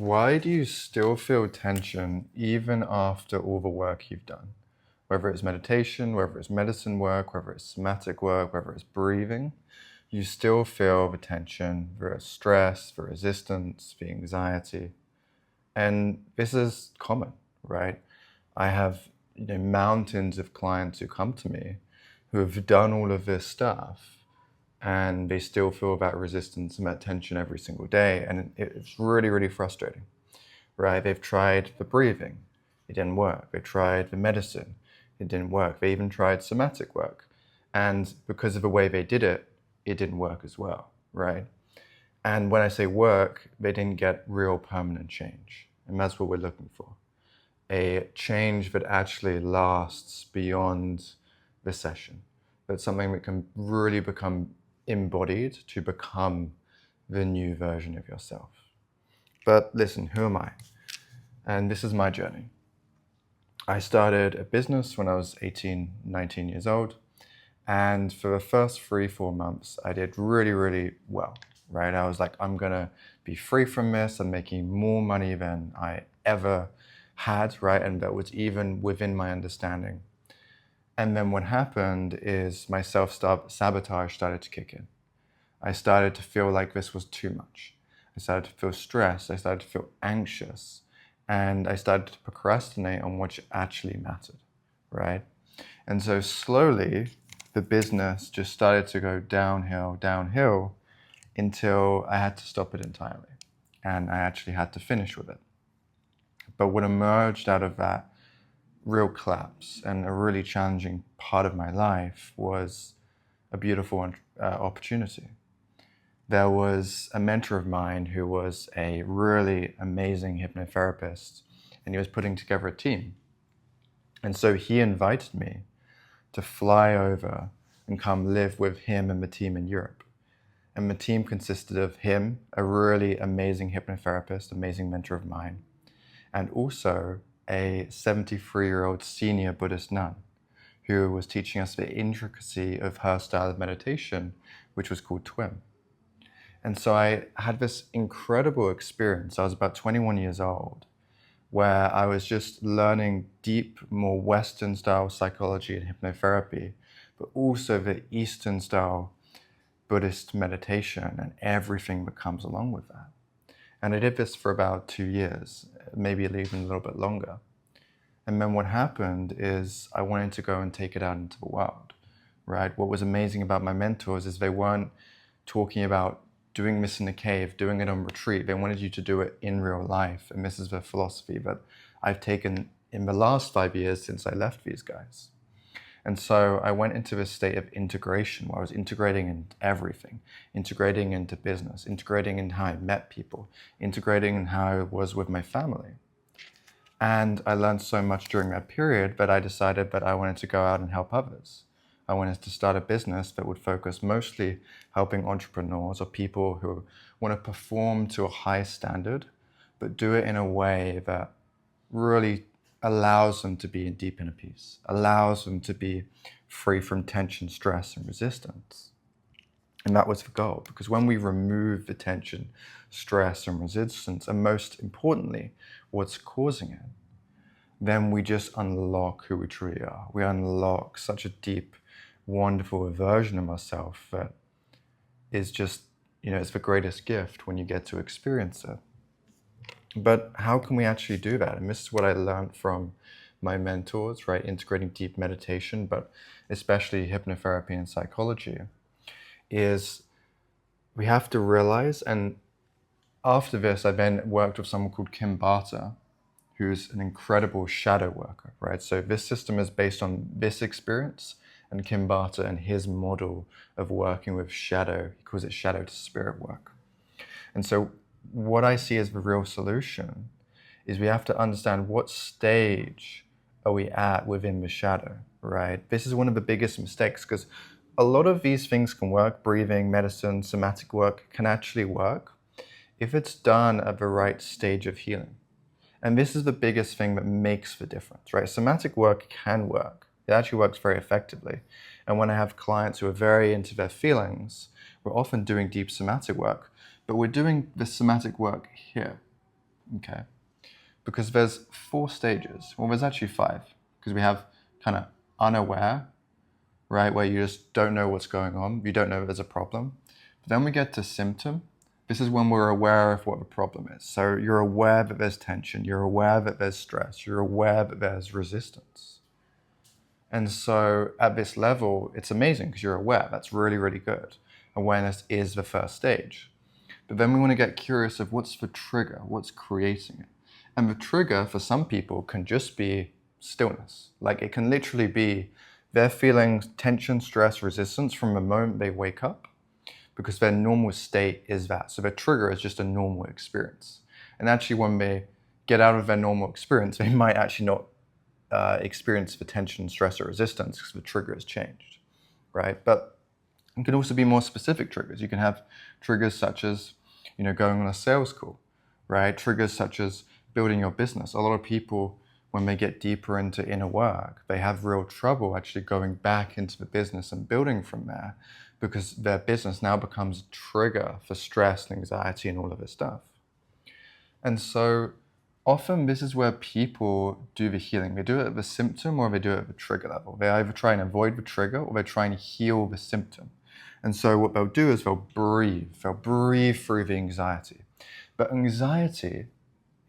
Why do you still feel tension even after all the work you've done? Whether it's meditation, whether it's medicine work, whether it's somatic work, whether it's breathing, you still feel the tension, the stress, the resistance, the anxiety. And this is common, right? I have mountains of clients who come to me who have done all of this stuff and they still feel that resistance and that tension every single day. And it's really, really frustrating, right? They've tried the breathing, it didn't work. They tried the medicine, it didn't work. They even tried somatic work. And because of the way they did it, it didn't work as well, right? And when I say work, they didn't get real permanent change. And that's what we're looking for. A change that actually lasts beyond the session. That's something that can really become embodied to become the new version of yourself. But listen, who am I? And this is my journey. I started a business when I was 18, 19 years old. And for the first 3, 4 months, I did really, really well, right? I was like, I'm gonna be free from this. I'm making more money than I ever had, right? And that was even within my understanding. And then what happened is my self-sabotage started to kick in. I started to feel like this was too much. I started to feel stressed. I started to feel anxious. And I started to procrastinate on what actually mattered, right? And so slowly, the business just started to go downhill, downhill, until I had to stop it entirely. And I actually had to finish with it. But what emerged out of that real collapse and a really challenging part of my life was a beautiful opportunity. There was a mentor of mine who was a really amazing hypnotherapist, and he was putting together a team. And so he invited me to fly over and come live with him and the team in Europe. And the team consisted of him, a really amazing hypnotherapist, amazing mentor of mine, and also a 73-year-old senior Buddhist nun who was teaching us the intricacy of her style of meditation, which was called TWIM. And so I had this incredible experience. I was about 21 years old, where I was just learning deep, more Western style psychology and hypnotherapy, but also the Eastern style Buddhist meditation and everything that comes along with that. And I did this for about 2 years, maybe even a little bit longer. And then what happened is I wanted to go and take it out into the world, right? What was amazing about my mentors is they weren't talking about doing this in a cave, doing it on retreat. They wanted you to do it in real life. And this is the philosophy that I've taken in the last 5 years since I left these guys. And so I went into this state of integration where I was integrating into everything, integrating into business, integrating in how I met people, integrating in how I was with my family. And I learned so much during that period that I decided that I wanted to go out and help others. I wanted to start a business that would focus mostly helping entrepreneurs or people who want to perform to a high standard, but do it in a way that really allows them to be in deep inner peace, allows them to be free from tension, stress, and resistance. And that was the goal, because when we remove the tension, stress, and resistance, and most importantly, what's causing it, then we just unlock who we truly are. We unlock such a deep, wonderful version of ourselves that is just, it's the greatest gift when you get to experience it. But how can we actually do that? And this is what I learned from my mentors, right? Integrating deep meditation, but especially hypnotherapy and psychology, is we have to realize, and after this, I then worked with someone called Kim Barter, who's an incredible shadow worker, right? So this system is based on this experience and Kim Barter and his model of working with shadow. He calls it shadow to spirit work. And so what I see as the real solution is we have to understand what stage are we at within the shadow, right? This is one of the biggest mistakes because a lot of these things can work. Breathing, medicine, somatic work can actually work if it's done at the right stage of healing. And this is the biggest thing that makes the difference, right? Somatic work can work. It actually works very effectively. And when I have clients who are very into their feelings, we're often doing deep somatic work, but we're doing the somatic work here, Okay. Because there's 4 stages. Well, there's actually 5, because we have kind of unaware, right, where you just don't know what's going on. You don't know there's a problem. But then we get to symptom. This is when we're aware of what the problem is. So you're aware that there's tension. You're aware that there's stress. You're aware that there's resistance. And so at this level, it's amazing because you're aware. That's really, really good. Awareness is the first stage. But then we want to get curious of what's the trigger, what's creating it. And the trigger for some people can just be stillness. Like it can literally be they're feeling tension, stress, resistance from the moment they wake up, because their normal state is that. So their trigger is just a normal experience. And actually when they get out of their normal experience, they might actually not experience the tension, stress, or resistance because the trigger has changed, right? But it can also be more specific triggers. You can have triggers such as, going on a sales call, right? Triggers such as building your business. A lot of people, when they get deeper into inner work, they have real trouble actually going back into the business and building from there, because their business now becomes a trigger for stress and anxiety and all of this stuff. And so often this is where people do the healing. They do it at the symptom or they do it at the trigger level. They either try and avoid the trigger or they try and heal the symptom. And so what they'll do is they'll breathe through the anxiety. But anxiety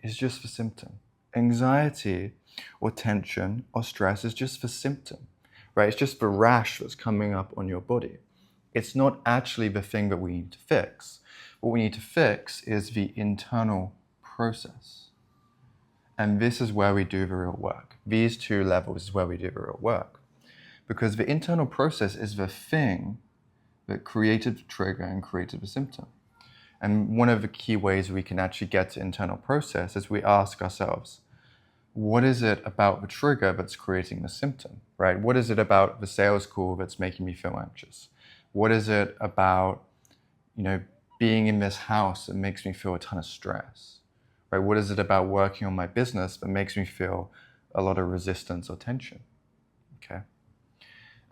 is just the symptom. Anxiety or tension or stress is just the symptom, right? It's just the rash that's coming up on your body. It's not actually the thing that we need to fix. What we need to fix is the internal process. And this is where we do the real work. These 2 levels is where we do the real work. Because the internal process is the thing that created the trigger and created the symptom. And one of the key ways we can actually get to internal process is we ask ourselves, what is it about the trigger that's creating the symptom, right? What is it about the sales call that's making me feel anxious? What is it about, being in this house that makes me feel a ton of stress, right? What is it about working on my business that makes me feel a lot of resistance or tension, okay?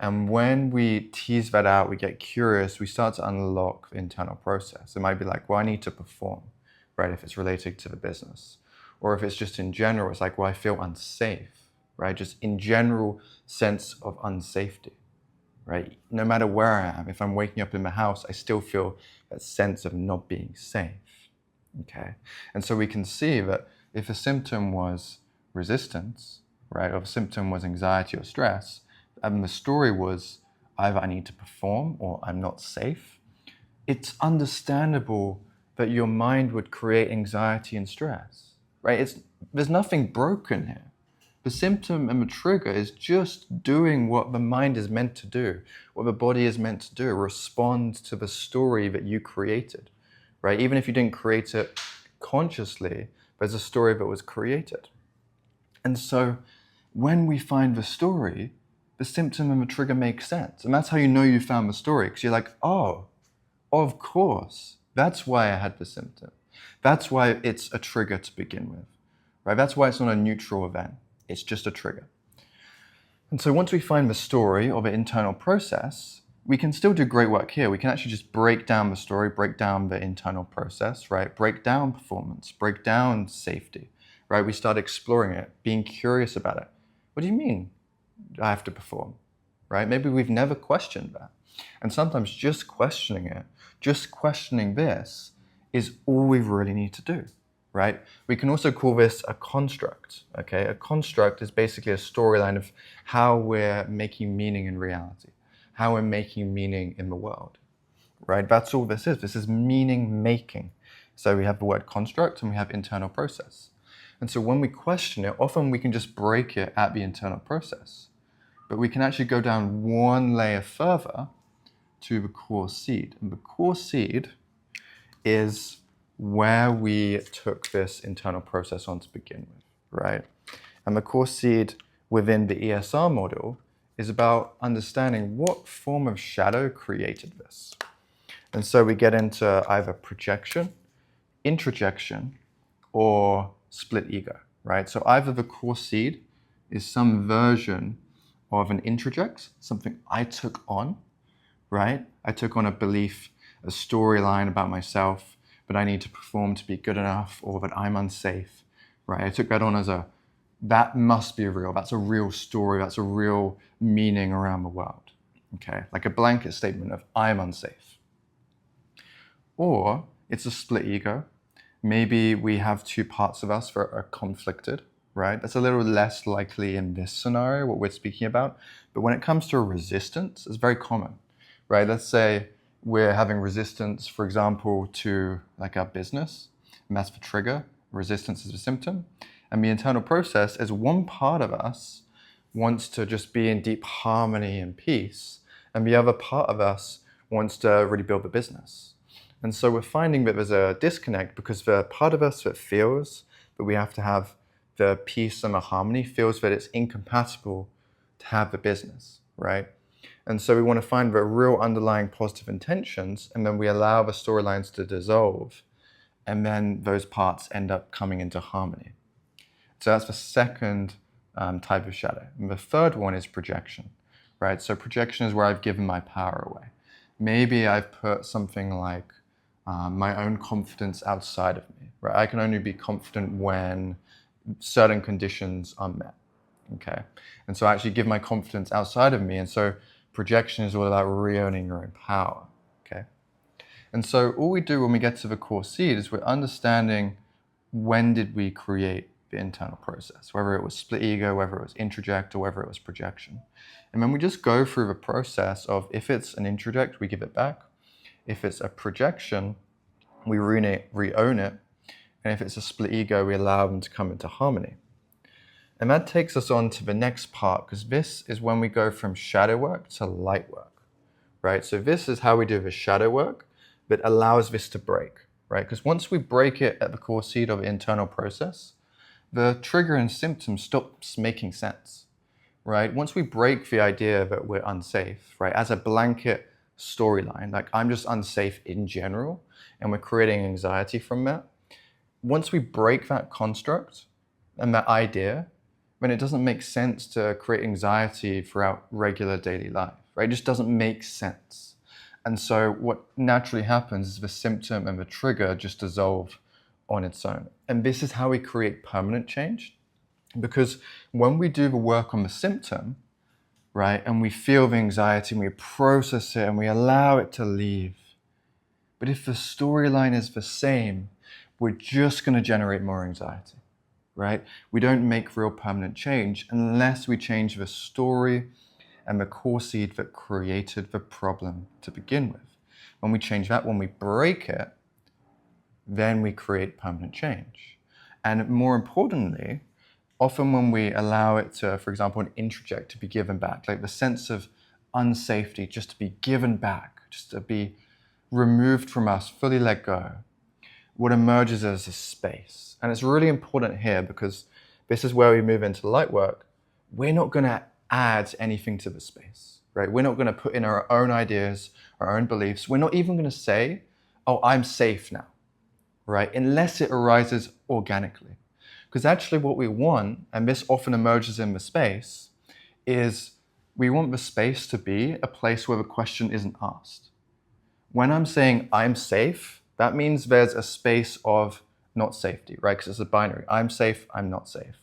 And when we tease that out, we get curious, we start to unlock the internal process. It might be like, well, I need to perform, right? If it's related to the business. Or if it's just in general, it's like, well, I feel unsafe, right? Just in general sense of unsafety, right? No matter where I am, if I'm waking up in my house, I still feel that sense of not being safe, okay? And so we can see that if a symptom was resistance, right? Or if a symptom was anxiety or stress, and the story was either I need to perform or I'm not safe, it's understandable that your mind would create anxiety and stress, right? There's nothing broken here. The symptom and the trigger is just doing what the mind is meant to do, what the body is meant to do, respond to the story that you created, right? Even if you didn't create it consciously, there's a story that was created. And so when we find the story, the symptom and the trigger make sense. And that's how you know you found the story, because you're like, oh, of course, that's why I had the symptom. That's why it's a trigger to begin with, right? That's why it's not a neutral event. It's just a trigger. And so once we find the story or the internal process, we can still do great work here. We can actually just break down the story, break down the internal process, right? Break down performance, break down safety, right? We start exploring it, being curious about it. What do you mean I have to perform, right? Maybe we've never questioned that. And sometimes just questioning it, just questioning this is all we really need to do, right? We can also call this a construct, okay? A construct is basically a storyline of how we're making meaning in reality, how we're making meaning in the world, right? That's all this is. This is meaning making. So we have the word construct and we have internal process. And so when we question it, often we can just break it at the internal process. But we can actually go down one layer further to the core seed. And the core seed is where we took this internal process on to begin with, right? And the core seed within the ESR model is about understanding what form of shadow created this. And so we get into either projection, introjection, or split ego, right? So either the core seed is some version of an introject, something I took on, right? I took on a belief, a storyline about myself but I need to perform to be good enough, or that I'm unsafe, right? I took that on as that must be real. That's a real story. That's a real meaning around the world, okay? Like a blanket statement of I'm unsafe. Or it's a split ego. Maybe we have two parts of us that are conflicted, right? That's a little less likely in this scenario, what we're speaking about. But when it comes to resistance, it's very common, right? Let's say we're having resistance, for example, to like our business, and that's the trigger. Resistance is the symptom. And the internal process is one part of us wants to just be in deep harmony and peace, and the other part of us wants to really build the business. And so we're finding that there's a disconnect because the part of us that feels that we have to have the peace and the harmony feels that it's incompatible to have the business, right? And so we want to find the real underlying positive intentions, and then we allow the storylines to dissolve, and then those parts end up coming into harmony. So that's the second type of shadow. And the third one is projection, right? So projection is where I've given my power away. Maybe I've put something like my own confidence outside of me, right? I can only be confident when certain conditions are met, okay? And so I actually give my confidence outside of me. And so projection is all about re-owning your own power, okay? And so all we do when we get to the core seed is we're understanding when did we create the internal process, whether it was split ego, whether it was introject, or whether it was projection. And then we just go through the process of, if it's an introject, we give it back. If it's a projection, we re-own it. And if it's a split ego, we allow them to come into harmony. And that takes us on to the next part, because this is when we go from shadow work to light work, right? So this is how we do the shadow work that allows this to break, right? Because once we break it at the core seed of the internal process, the trigger and symptom stops making sense, right? Once we break the idea that we're unsafe, right, as a blanket storyline, like I'm just unsafe in general, and we're creating anxiety from that. Once we break that construct and that idea, then it doesn't make sense to create anxiety throughout regular daily life, right? It just doesn't make sense. And so what naturally happens is the symptom and the trigger just dissolve on its own. And this is how we create permanent change. Because when we do the work on the symptom, right, and we feel the anxiety and we process it and we allow it to leave. But if the storyline is the same, we're just going to generate more anxiety, right? We don't make real permanent change unless we change the story and the core seed that created the problem to begin with. When we change that, when we break it, then we create permanent change. And more importantly, often when we allow it to, for example, an introject to be given back, like the sense of unsafety just to be given back, just to be removed from us, fully let go, what emerges as a space. And it's really important here because this is where we move into light work. We're not going to add anything to the space, right? We're not going to put in our own ideas, our own beliefs. We're not even going to say, oh, I'm safe now, right? Unless it arises organically. Because actually what we want, and this often emerges in the space, is we want the space to be a place where the question isn't asked. When I'm saying I'm safe, that means there's a space of not safety, right? Because it's a binary. I'm safe, I'm not safe.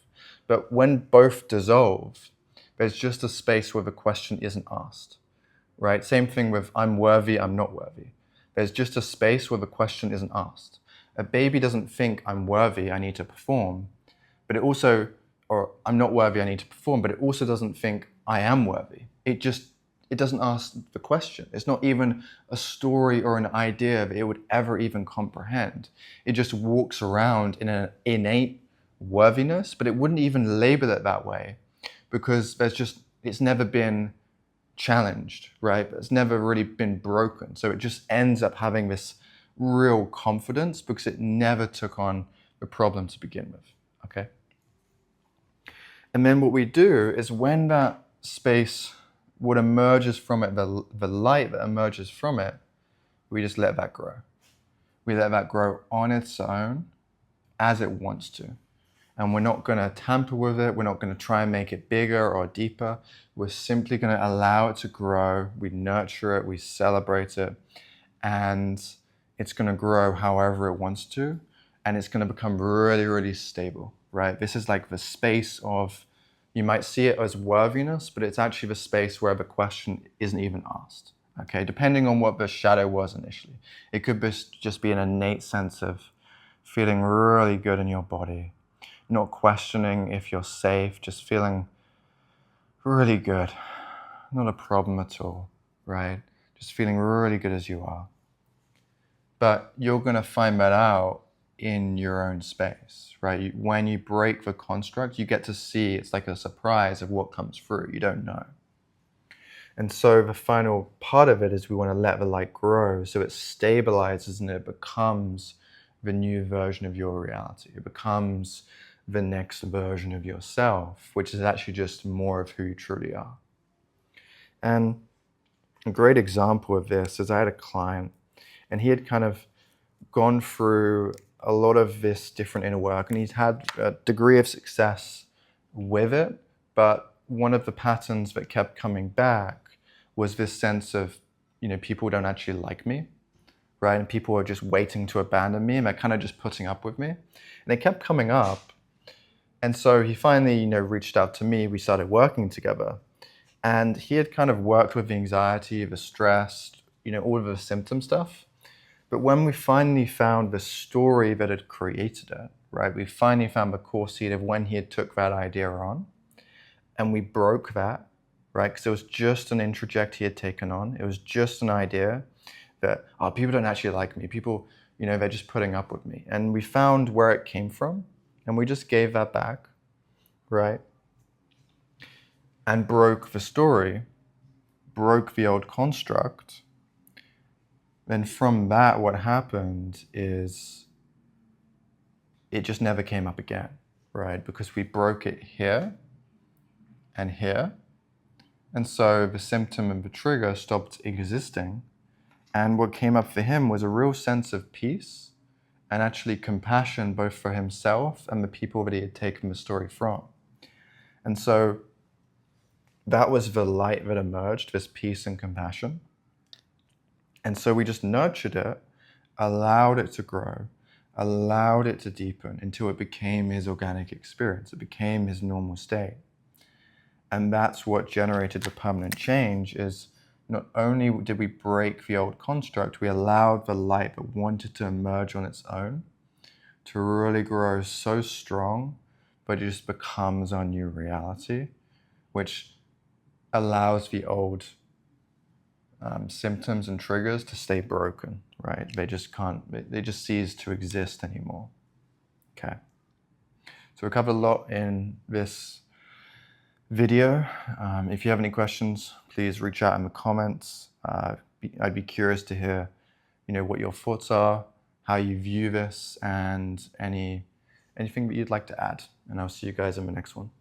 But when both dissolve, there's just a space where the question isn't asked, right? Same thing with I'm worthy, I'm not worthy. There's just a space where the question isn't asked. A baby doesn't think I'm worthy, I need to perform, but it also, or I'm not worthy, I need to perform, but it also doesn't think I am worthy. It doesn't ask the question. It's not even a story or an idea that it would ever even comprehend. It just walks around in an innate worthiness, but it wouldn't even label it that way because it's never been challenged, right? It's never really been broken. So it just ends up having this real confidence because it never took on the problem to begin with, okay? And then what we do is when that space, what emerges from it, the light that emerges from it, we just let that grow. We let that grow on its own as it wants to. And we're not going to tamper with it. We're not going to try and make it bigger or deeper. We're simply going to allow it to grow. We nurture it. We celebrate it. And it's going to grow however it wants to, and it's going to become really, really stable, right? This is like the space of, you might see it as worthiness, but it's actually the space where the question isn't even asked, okay? Depending on what the shadow was initially. It could just be an innate sense of feeling really good in your body, not questioning if you're safe, just feeling really good, not a problem at all, right? Just feeling really good as you are. But you're going to find that out in your own space, right? When you break the construct, you get to see, it's like a surprise of what comes through. You don't know. And so the final part of it is we want to let the light grow so it stabilizes and it becomes the new version of your reality. It becomes the next version of yourself, which is actually just more of who you truly are. And a great example of this is I had a client, and he had kind of gone through a lot of this different inner work, and he's had a degree of success with it. But one of the patterns that kept coming back was this sense of, people don't actually like me, right? And people are just waiting to abandon me, and they're kind of just putting up with me. And they kept coming up. And so he finally, reached out to me. We started working together. And he had kind of worked with the anxiety, the stress, all of the symptom stuff. But when we finally found the story that had created it, right, we finally found the core seed of when he had took that idea on, and we broke that, right, because it was just an introject he had taken on. It was just an idea that, people don't actually like me. People, they're just putting up with me. And we found where it came from, and we just gave that back, right, and broke the story, broke the old construct. Then from that, what happened is it just never came up again, right? Because we broke it here and here. And so the symptom and the trigger stopped existing. And what came up for him was a real sense of peace and actually compassion, both for himself and the people that he had taken the story from. And so that was the light that emerged, this peace and compassion. And so we just nurtured it, allowed it to grow, allowed it to deepen until it became his organic experience. It became his normal state. And that's what generated the permanent change. Is not only did we break the old construct, we allowed the light that wanted to emerge on its own to really grow so strong, but it just becomes our new reality, which allows the old symptoms and triggers to stay broken, right? They just cease to exist anymore. Okay. So we covered a lot in this video. If you have any questions, please reach out in the comments. I'd be curious to hear, what your thoughts are, how you view this, and anything that you'd like to add. And I'll see you guys in the next one.